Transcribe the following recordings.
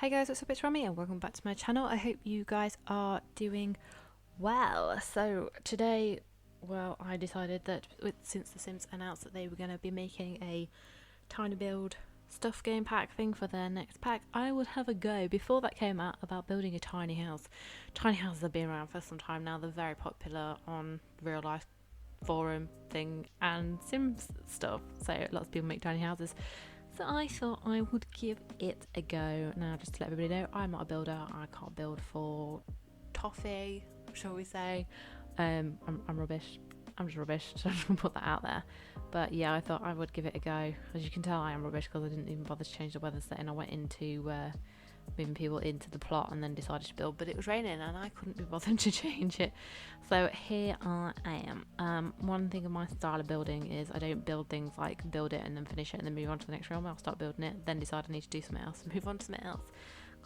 Hey guys, what's up? It's Rami and welcome back to my channel. I hope you guys are doing well. So today, I decided that since The Sims announced that they were going to be making a tiny build stuff game pack thing for their next pack, I would have a go before that came out about building a tiny house. Tiny houses have been around for some time now. They're very popular on real life forum thing and Sims stuff. So lots of people make tiny houses. So I thought I would give it a go. Now, just to let everybody know, I'm not a builder. I can't build for toffee, shall we say. I'm rubbish. I'm just rubbish, so I'm just gonna put that out there. But yeah, I thought I would give it a go. As you can tell, I am rubbish because I didn't even bother to change the weather setting. I went into moving people into the plot and then decided to build, but it was raining and I couldn't be bothered to change it. So here I am. One thing of my style of building is I don't build things like build it and then finish it and then move on to the next realm. I'll start building it, then decide I need to do something else and move on to something else.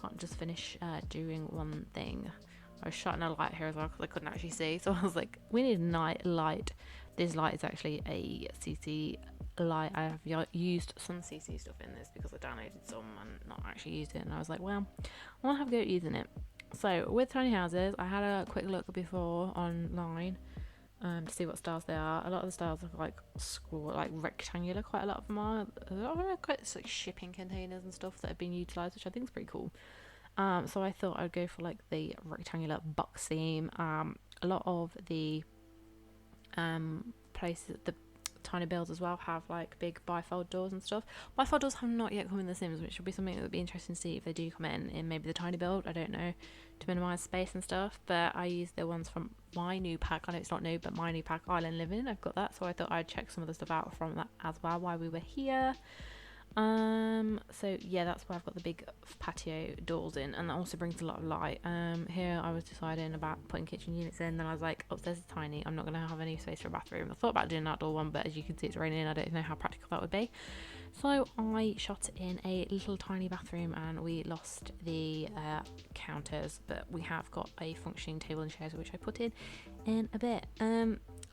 Can't just finish doing one thing. I was shutting a light here as well because I couldn't actually see, so I was like, we need a night light. This light is actually a CC light. I have used some CC stuff in this because I downloaded some and not actually used it, and I was like, well, I want to have a go at using it. So with tiny houses, I had a quick look before online to see what styles they are. A lot of the styles are like square, like rectangular. Quite a lot of them are. Quite like shipping containers and stuff that have been utilised, which I think is pretty cool. So I thought I'd go for like the rectangular box theme. A lot of the places, the tiny builds as well, have like big bifold doors and stuff. Bifold doors have not yet come in The Sims, which would be something that would be interesting to see if they do come in maybe the tiny build. I don't know, to minimise space and stuff. But I use the ones from my new pack. I know it's not new, but my new pack, Island Living. I've got that, so I thought I'd check some of the stuff out from that as well while we were here. So yeah, that's why I've got the big patio doors in, and that also brings a lot of light. Here I was deciding about putting kitchen units in, then I was like, upstairs is tiny, I'm not going to have any space for a bathroom. I thought about doing an outdoor one, but as you can see, it's raining. I don't know how practical that would be. So I shot in a little tiny bathroom and we lost the counters, but we have got a functioning table and chairs, which I put in a bit.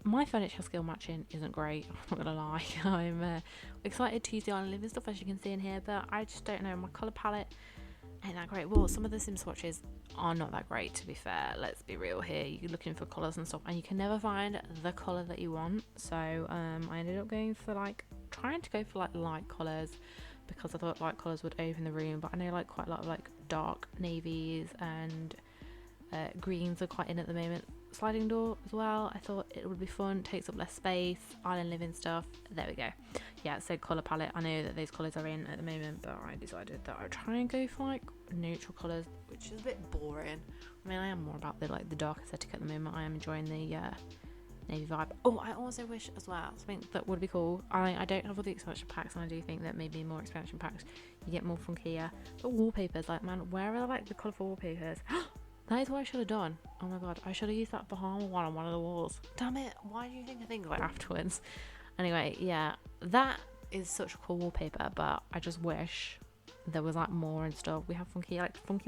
My furniture skill matching isn't great, I'm not gonna lie. I'm excited to use the Island Living stuff, as you can see in here, but I just don't know, my colour palette ain't that great. Well, some of the Sim swatches are not that great, to be fair. Let's be real here. You're looking for colours and stuff and you can never find the colour that you want. So I ended up going for trying to go for light colours because I thought light colours would open the room, but I know quite a lot of dark navies and greens are quite in at the moment. Sliding door as well, I thought it would be fun, takes up less space, Island Living stuff. There we go. Yeah, so colour palette, I know that those colours are in at the moment, but I decided that I'd try and go for neutral colours, which is a bit boring. I mean, I am more about the dark aesthetic at the moment. I am enjoying the navy vibe. Oh, I also wish as well, something that would be cool, I don't have all the expansion packs, and I do think that maybe more expansion packs you get more funkier, but wallpapers, man, where are the colourful wallpapers? That is what I should have done. Oh my god, I should have used that Bahama one on one of the walls. Damn it, why do you think I think afterwards? Anyway, yeah, that is such a cool wallpaper, but I just wish there was more and stuff. We have funky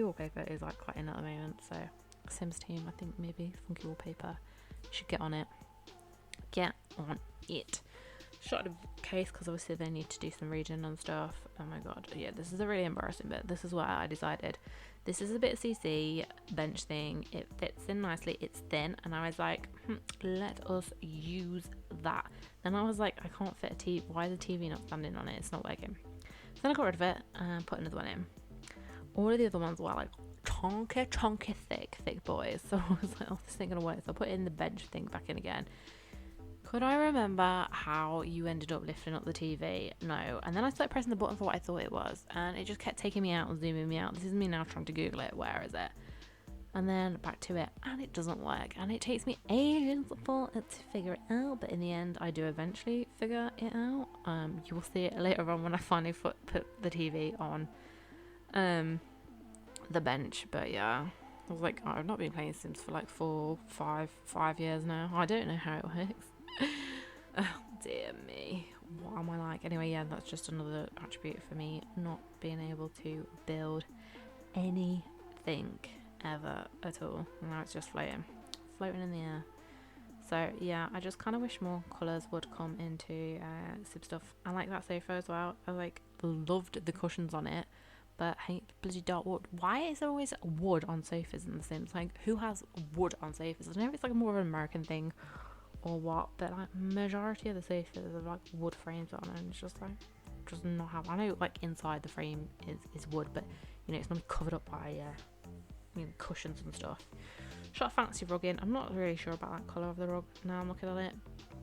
wallpaper is quite in at the moment, so Sims team, I think maybe funky wallpaper should get on it. Get on it. Shot the case because obviously they need to do some reading and stuff. Oh my god, yeah, this is a really embarrassing bit. This is what I decided. This is a bit CC bench thing. It fits in nicely. It's thin, and I was like, let us use that. Then I was like, I can't fit a TV. Why is the TV not standing on it? It's not working. So then I got rid of it and put another one in. All of the other ones were chunky, thick boys. So I was like, oh, this ain't gonna work. So I put in the bench thing back in again. Could I remember how you ended up lifting up the TV? No. And then I started pressing the button for what I thought it was, and it just kept taking me out and zooming me out. This is me now trying to Google it. Where is it? And then back to it, and it doesn't work. And it takes me ages for it to figure it out, but in the end, I do eventually figure it out. You will see it later on when I finally put the TV on the bench. But yeah, I was like, I've not been playing Sims for 5 years now. I don't know how it works. Oh dear me, what am I like? Anyway, yeah, that's just another attribute for me, not being able to build anything ever at all. Now it's just floating in the air. So yeah, I just kind of wish more colours would come into Sim stuff. I like that sofa as well. I loved the cushions on it, but hate bloody dark wood. Why is there always wood on sofas in The Sims? Like, who has wood on sofas? I don't know if it's like more of an American thing or what, but like majority of the sofas have like wood frames on, and it's just like, does not have. I know like inside the frame is wood, but you know it's not covered up by cushions and stuff. Shot a fancy rug in. I'm not really sure about that colour of the rug now I'm looking at it,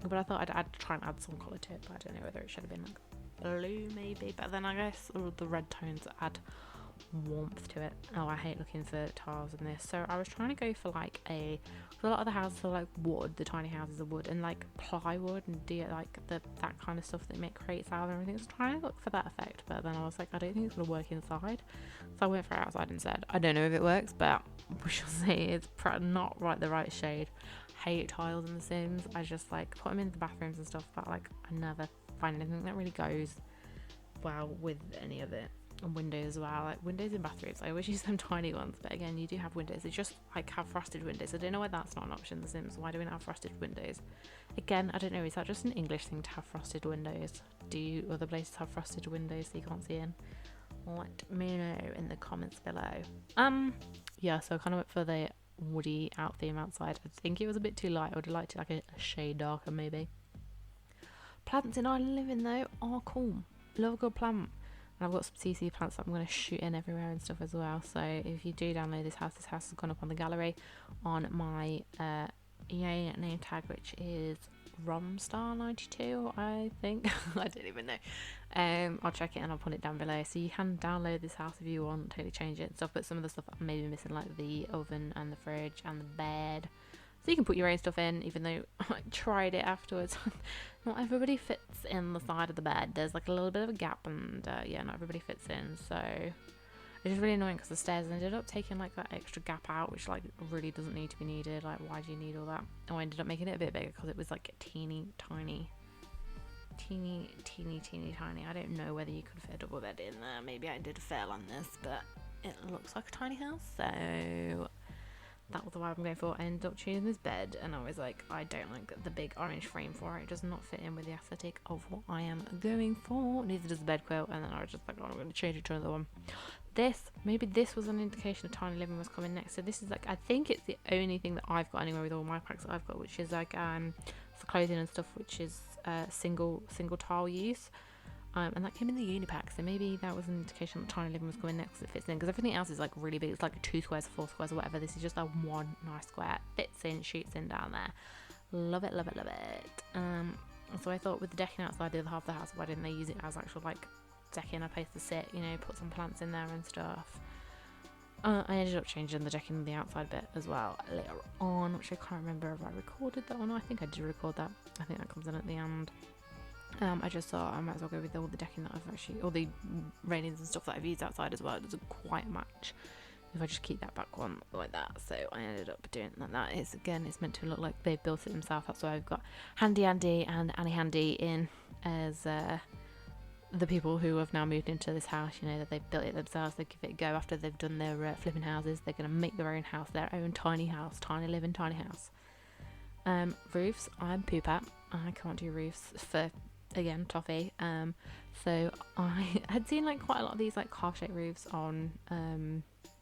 but I thought I'd try and add some colour to it, but I don't know whether it should have been like blue maybe, but then I guess the red tones add warmth to it. Oh, I hate looking for tiles in this, so I was trying to go for like a lot of the houses are like wood, the tiny houses are wood and like plywood and like that kind of stuff that make crates out of everything. I was trying to look for that effect, but then I was like, I don't think it's gonna work inside, so I went for outside instead. I don't know if it works, but we shall see. It's not the right shade. Hate tiles in The Sims. I just like put them in the bathrooms and stuff, but like I never find anything that really goes well with any of it. And windows as well, like windows in bathrooms, I always use them tiny ones, but again, you do have windows. They just like have frosted windows. I don't know why that's not an option in The Sims. Why do we not have frosted windows? Again, I don't know, is that just an English thing to have frosted windows? Do other places have frosted windows so you can't see in? Let me know in the comments below. Yeah, so I kind of went for the woody out theme outside. I think it was a bit too light. I would have liked it like a shade darker maybe. Plants in Island Living though are cool. Love a good plant. And I've got some CC plants that I'm going to shoot in everywhere and stuff as well. So if you do download this house has gone up on the gallery on my EA name tag, which is Romstar92, I think. I don't even know. I'll check it and I'll put it down below. So you can download this house if you want, totally change it and stuff. But some of the stuff I may be missing, like the oven and the fridge and the bed. So you can put your own stuff in, even though I tried it afterwards. Not everybody fits in the side of the bed. There's like a little bit of a gap, and yeah, not everybody fits in. So it's just really annoying because the stairs ended up taking like that extra gap out, which like really doesn't need to be needed. Like, why do you need all that? Oh, I ended up making it a bit bigger because it was like teeny tiny. I don't know whether you could fit a double bed in there. Maybe I did fail on this, but it looks like a tiny house, so that was the vibe I'm going for. I ended up choosing this bed, and I was like, I don't like the big orange frame for it. It does not fit in with the aesthetic of what I am going for. Neither does the bed quilt, and then I was just like, oh, I'm going to change it to another one. Maybe this was an indication of Tiny Living was coming next. So this is like, I think it's the only thing that I've got anywhere with all my packs that I've got, which is like for clothing and stuff, which is single tile use. And that came in the Unipack, so maybe that was an indication that Tiny Living was going next. It fits in, because everything else is like really big. It's like 2 squares, 4 squares, or whatever. This is just a one nice square, fits in, shoots in down there. Love it, love it, love it. So I thought with the decking outside the other half of the house, why didn't they use it as actual like decking, a place to sit, you know, put some plants in there and stuff. I ended up changing the decking on the outside bit as well later on, which I can't remember if I recorded that or not. I think I did record that. I think that comes in at the end. I just thought I might as well go with all the decking that I've actually, all the railings and stuff that I've used outside as well. It doesn't quite match if I just keep that back one like that. So I ended up doing it like that. It's meant to look like they've built it themselves. That's why I've got Handy Andy and Annie Handy in as the people who have now moved into this house. You know, that they've built it themselves. They give it a go after they've done their flipping houses. They're going to make their own house, their own tiny house, tiny living tiny house. Roofs, I'm poop at. I can't do roofs for, again, toffee. So I had seen like quite a lot of these like carved shaped roofs on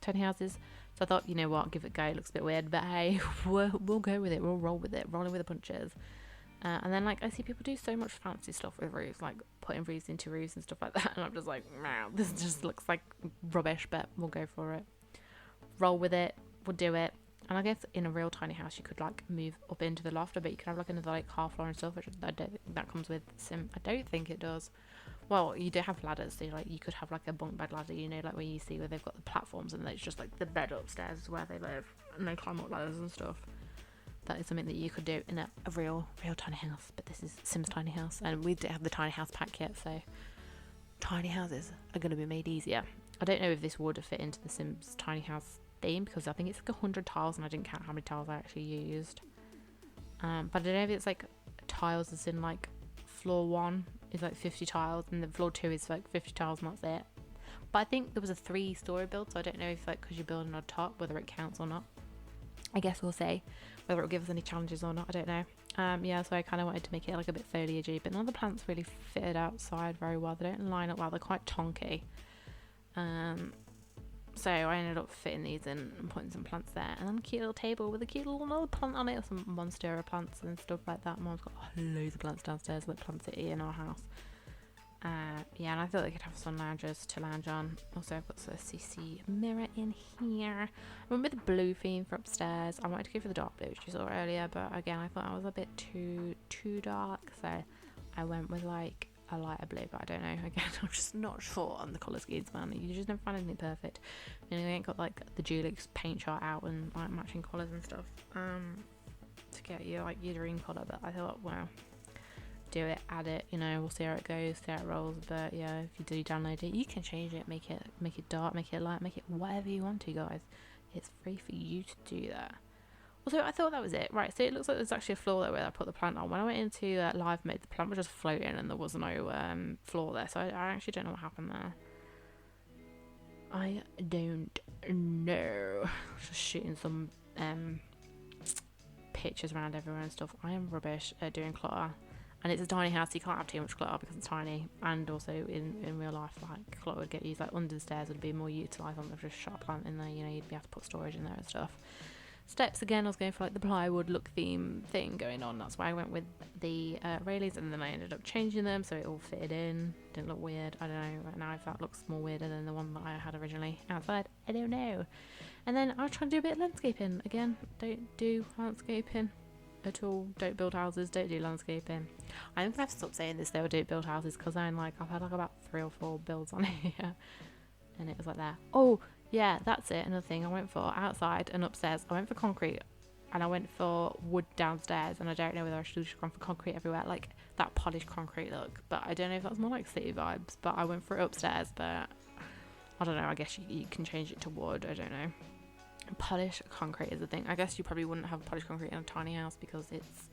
tiny houses, so I thought, you know what, give it a go. It looks a bit weird, but hey, we'll go with it. We'll roll with it, rolling with the punches. And then like I see people do so much fancy stuff with roofs, like putting roofs into roofs and stuff like that, and I'm just like, wow, this just looks like rubbish, but we'll go for it, roll with it, we'll do it. And I guess in a real tiny house you could like move up into the loft, but you could have like another like half floor and stuff, which I don't think that comes with Sim. I don't think it does. Well, you do have ladders, so like you could have like a bunk bed ladder, you know, like where you see where they've got the platforms and it's just like the bed upstairs where they live, and they climb up ladders and stuff. That is something that you could do in a real tiny house, but this is Sims tiny house, and we don't have the tiny house pack yet, so tiny houses are going to be made easier. I don't know if this would fit into the Sims tiny house theme, because I think it's like 100 tiles and I didn't count how many tiles I actually used. But I don't know if it's like tiles as in like floor 1 is like 50 tiles and then floor 2 is like 50 tiles and that's it. But I think there was a 3-story build, so I don't know if like because you're building on top whether it counts or not. I guess we'll see whether it'll give us any challenges or not. I don't know. Yeah, so I kind of wanted to make it like a bit foliagey, but none of the plants really fitted outside very well. They don't line up well. They're quite tonky. So I ended up fitting these in and putting some plants there, and then a cute little table with a cute little another plant on it, or some monstera plants and stuff like that. Mom's got loads of plants downstairs, like Plant City in our house. Yeah, and I thought they could have some loungers to lounge on. Also, I've got a CC mirror in here. I went with the blue theme for upstairs. I wanted to go for the dark blue, which you saw earlier, but again, I thought I was a bit too dark, so I went with like a lighter blue. But I don't know. Again, I'm just not sure on the colour schemes, man. You just never find anything perfect. You know, they ain't got like the Dulux paint chart out and like matching colours and stuff to get you like your dream colour. But I thought, wow. Do it, add it, you know, we'll see how it goes, see how it rolls. But yeah, if you do download it, you can change it, make it dark, make it light, make it whatever you want to, guys. It's free for you to do that. Also, I thought that was it. Right, so it looks like there's actually a floor there where I put the plant on. When I went into live mode, the plant was just floating and there was no floor there, so I actually don't know what happened there. I don't know. Just shooting some pictures around everywhere and stuff. I am rubbish at doing clutter. And it's a tiny house, so you can't have too much clutter because it's tiny. And also in real life, like clutter would get used, like under the stairs would be more utilised on just shut a plant in there, you know, you'd be able to put storage in there and stuff. Steps, again, I was going for like the plywood look theme thing going on. That's why I went with the railings, and then I ended up changing them so it all fitted in. Didn't look weird. I don't know. Right now, if that looks more weirder than the one that I had originally outside, I don't know. And then I was trying to do a bit of landscaping. Again, don't do landscaping at all. Don't build houses. Don't do landscaping. I'm gonna have to stop saying this though. Don't build houses, because I've had like about 3 or 4 builds on here, and it was like that. Oh yeah, that's it. Another thing I went for outside and upstairs. I went for concrete, and I went for wood downstairs. And I don't know whether I should have gone for concrete everywhere, like that polished concrete look. But I don't know if that's more like city vibes. But I went for it upstairs. But I don't know. I guess you can change it to wood. I don't know. Polished concrete is the thing. I guess you probably wouldn't have polished concrete in a tiny house because it's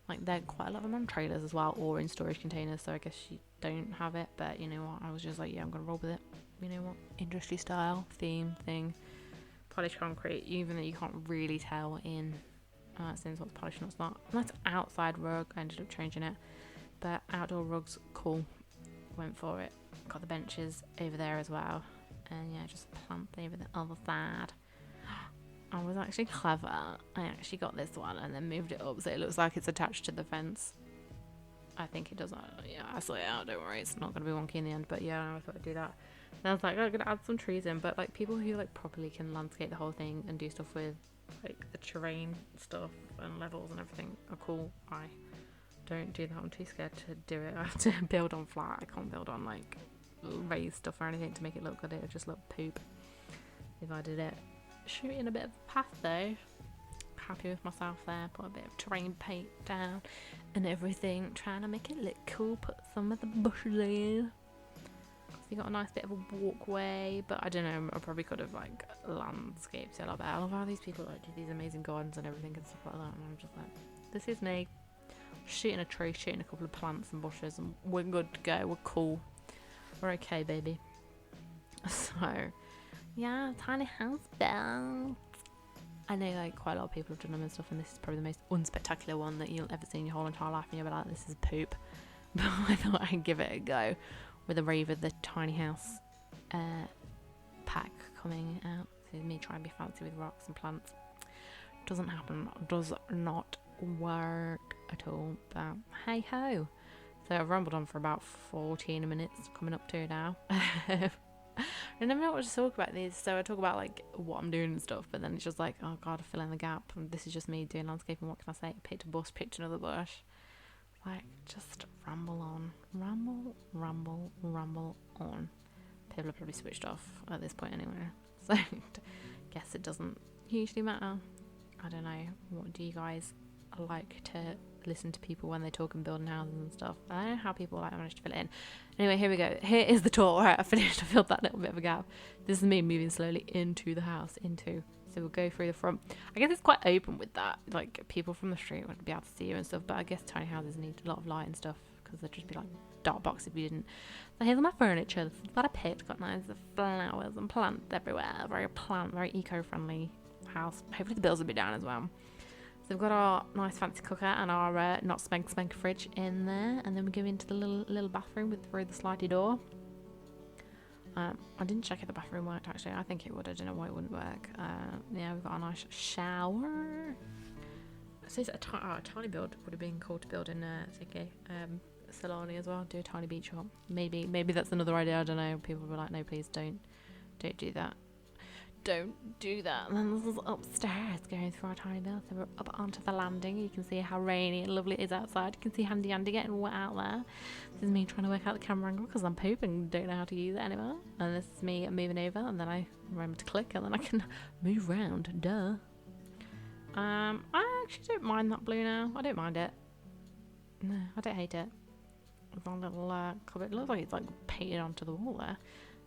like they're quite a lot of them on trailers as well, or in storage containers, so I guess you don't have it. But you know what, I was just like, yeah, I'm gonna roll with it. You know what, industry style theme thing, polished concrete, even though you can't really tell in since what's polished and what's not. And that's outside rug. I ended up changing it, but outdoor rugs, cool, went for it. Got the benches over there as well, and yeah, just plant over the other side. I was actually clever. I actually got this one and then moved it up so it looks like it's attached to the fence. I think it does. Yeah, I saw it out. Don't worry, it's not going to be wonky in the end. But yeah, I thought I'd do that. And I was like, I'm going to add some trees in. But like people who like properly can landscape the whole thing and do stuff with like the terrain stuff and levels and everything are cool. I don't do that. I'm too scared to do it. I have to build on flat. I can't build on like raised stuff or anything to make it look good. It would just look poop if I did it. Shooting a bit of a path though. Happy with myself there. Put a bit of terrain paint down and everything, trying to make it look cool. Put some of the bushes in. So you got a nice bit of a walkway, but I don't know, I probably could have like landscaped it a lot better. I love how these people like do these amazing gardens and everything and stuff like that, and I'm just like, this is me shooting a tree, shooting a couple of plants and bushes, and we're good to go. We're cool. We're okay, baby. So yeah, tiny house build. I know like quite a lot of people have done them and stuff, and this is probably the most unspectacular one that you'll ever see in your whole entire life, and you'll be like, this is poop. But I thought I'd give it a go with a Raver, the tiny house pack coming out. This is me trying to be fancy with rocks and plants. Doesn't happen. Does not work at all. But hey ho. So I've rambled on for about 14 minutes, coming up to now. I never know what to talk about these, so I talk about like what I'm doing and stuff, but then it's just like, oh god, I fill in the gap, and this is just me doing landscaping. What can I say? Picked a bush, picked another bush. Like, just ramble on. Ramble on. People are probably switched off at this point anyway, so guess it doesn't hugely matter. I don't know, what do you guys like to listen to people when they talk and building houses and stuff? I don't know how people like manage to fill it in. Anyway, here we go. Here is the tour. Right, I finished. I filled that little bit of a gap. This is me moving slowly into the house. So we'll go through the front. I guess it's quite open with that. Like people from the street would be able to see you and stuff. But I guess tiny houses need a lot of light and stuff, because they'd just be like dark box if you didn't. So here's my furniture. It's got a pit. Got nice flowers and plants everywhere. Very eco-friendly house. Hopefully the bills will be down as well. So we've got our nice fancy cooker and our not spank fridge in there, and then we go into the little bathroom through the slidey door. I didn't check if the bathroom worked actually. I think it would. I don't know why it wouldn't work. Yeah, we've got a nice shower. So it's a tiny build would have been cool to build in Solani as well. Do a tiny beach hop. Maybe that's another idea. I don't know. People were like, no, please don't do that. Don't do that. And then this is upstairs going through our tiny build. So we're up onto the landing. You can see how rainy and lovely it is outside. You can see Handy Andy getting wet out there. This is me trying to work out the camera angle because I'm pooping and don't know how to use it anymore. And this is me moving over, and then I remember to click, and then I can move round. Duh. I actually don't mind that blue now. I don't mind it. No, I don't hate it. It's a little cupboard. It looks like it's like painted onto the wall there.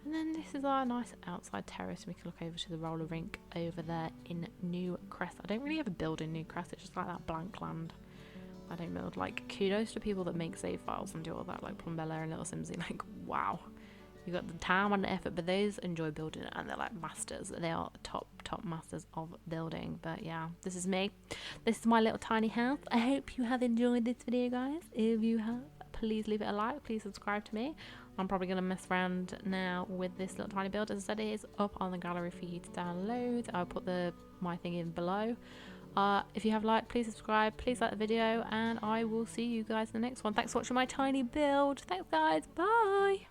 And then this is our nice outside terrace. We can look over to the roller rink over there in New Crest. I don't really ever build in New Crest. It's just like that blank land. I don't build. Like, kudos to people that make save files and do all that, like Plumbella and Little Simsy. Like, wow. You got the time and the effort, but those enjoy building it, and they're like masters. They are top masters of building. But yeah, this is me. This is my little tiny house. I hope you have enjoyed this video, guys. If you have, please leave it a like. Please subscribe to me. I'm probably going to mess around now with this little tiny build. As I said, it is up on the gallery for you to download. I'll put my thing in below. If you have liked, please subscribe, please like the video, and I will see you guys in the next one. Thanks for watching my tiny build. Thanks, guys. Bye.